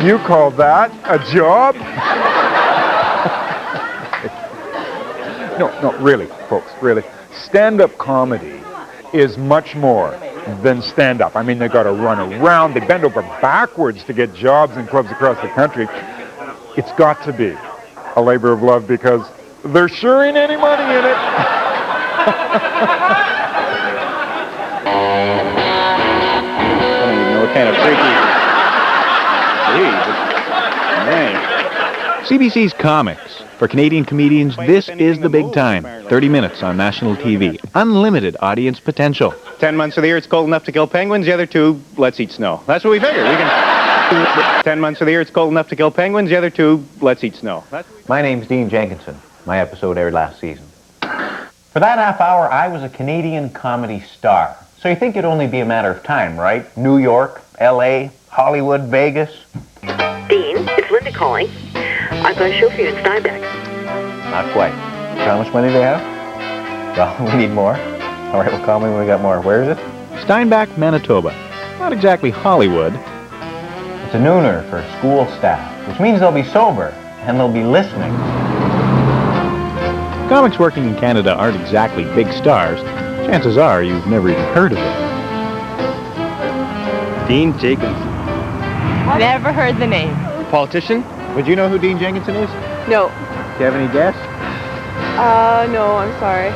You call that a job? No, really, folks, really. Stand-up comedy is much more than stand-up. I mean, they got to run around, they bend over backwards to get jobs in clubs across the country. It's got to be a labor of love because there sure ain't any money in it. I don't even know what kind of freaky... CBC's Comics. For Canadian comedians, this is the big time. 30 minutes on national TV. Unlimited audience potential. 10 months of the year, it's cold enough to kill penguins. The other two, let's eat snow. That's what we figured. We can... 10 months of the year, it's cold enough to kill penguins. The other two, let's eat snow. My name's Dean Jenkinson. My episode aired last season. For that half hour, I was a Canadian comedy star. So you think it'd only be a matter of time, right? New York, L.A., Hollywood, Vegas. Dean, it's Linda calling. I've got a show for you in Steinbeck. Not quite. How much money do they have? Well, we need more. All right, well, call me when we got more. Where is it? Steinbach, Manitoba. Not exactly Hollywood. It's a nooner for school staff, which means they'll be sober and they'll be listening. Comics working in Canada aren't exactly big stars. Chances are you've never even heard of them. Dean Jenkinson. Never heard the name. Politician? Would you know who Dean Jenkinson is? No. Do you have any guess? No, I'm sorry.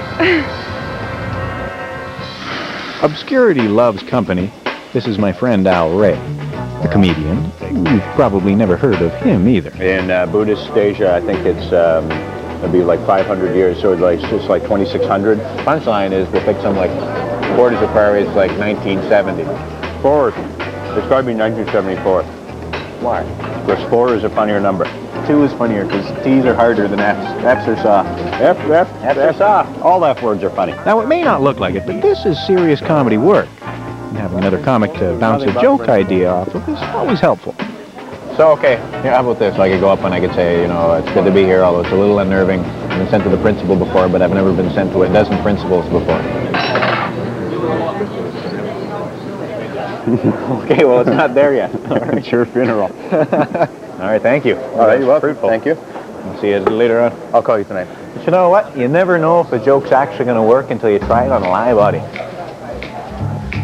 Obscurity loves company. This is my friend Al Ray, the comedian. You've probably never heard of him either. In Buddhist Asia, I think it's it'll be like 500 years, so it's just like 2600. Punchline is we'll pick some like Borders of Prairie, it's like 1970. Four. It's got to be 1974. Why? Because 4 is a funnier number. 2 is funnier because T's are harder than F's. F's are soft. F's are soft. All F words are funny. Now, it may not look like it, but this is serious comedy work. And having another comic to bounce a joke idea off of is always helpful. So, okay, yeah, how about this? I could go up and I could say, you know, it's good to be here, although it's a little unnerving. I've been sent to the principal before, but I've never been sent to a dozen principals before. Okay, well, it's not there yet. It's your funeral. All right, thank you. All right, you're welcome. Thank you. I'll see you later on. I'll call you tonight. But you know what? You never know if a joke's actually going to work until you try it on a live audience.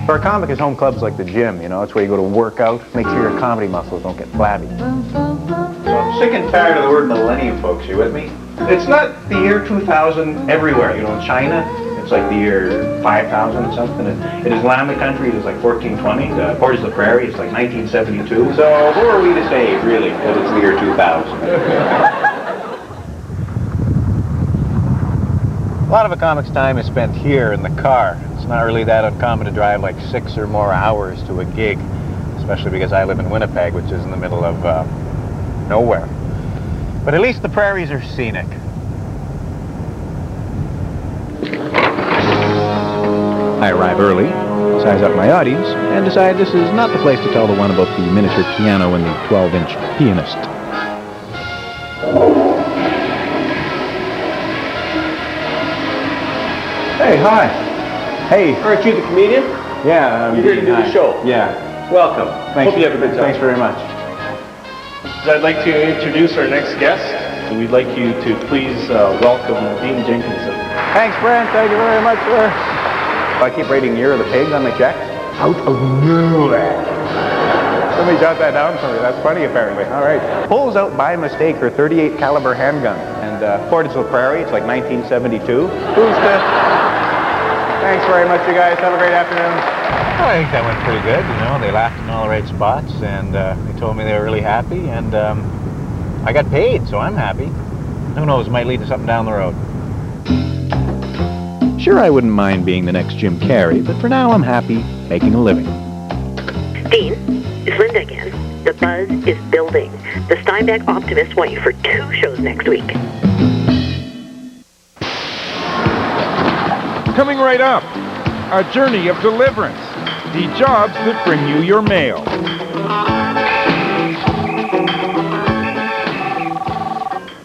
For a comic, his home club's like the gym, you know? It's where you go to work out, make sure your comedy muscles don't get flabby. So I'm sick and tired of the word millennium, folks. You with me? It's not the year 2000 everywhere. You know, in China, it's like the year 5000 or something. In Islamic countries, it's like 1420. The Borders of the Prairie, it's like 1972. So who are we to say, really, that it's the year 2000? A lot of a comic's time is spent here in the car. It's not really that uncommon to drive like 6 or more hours to a gig, especially because I live in Winnipeg, which is in the middle of nowhere. But at least the prairies are scenic. I arrive early, size up my audience, and decide this is not the place to tell the one about the miniature piano and the 12-inch pianist. Hey, hi. Hey. Aren't you the comedian? Yeah, You're here to do the show. Yeah. Welcome. Thanks. Hope you have a good time. Thanks very much. I'd like to introduce our next guest. We'd like you to please welcome Dean Jenkinson. Thanks, Brent. Thank you very much, sir. I keep rating Year of the Pig on my checks. Out of nowhere. Somebody jot that down for me. That's funny, apparently. All right. Pulls out by mistake her .38 caliber handgun. And Borders of the Prairie, it's like 1972. Who's the... Thanks very much, you guys. Have a great afternoon. Oh, I think that went pretty good. You know, they laughed in all the right spots, and they told me they were really happy, and I got paid, so I'm happy. Who knows, it might lead to something down the road. Sure, I wouldn't mind being the next Jim Carrey, but for now I'm happy making a living. Dean, it's Linda again. The buzz is building. The Steinbeck Optimists want you for 2 shows next week. Coming right up, a journey of deliverance. The jobs that bring you your mail.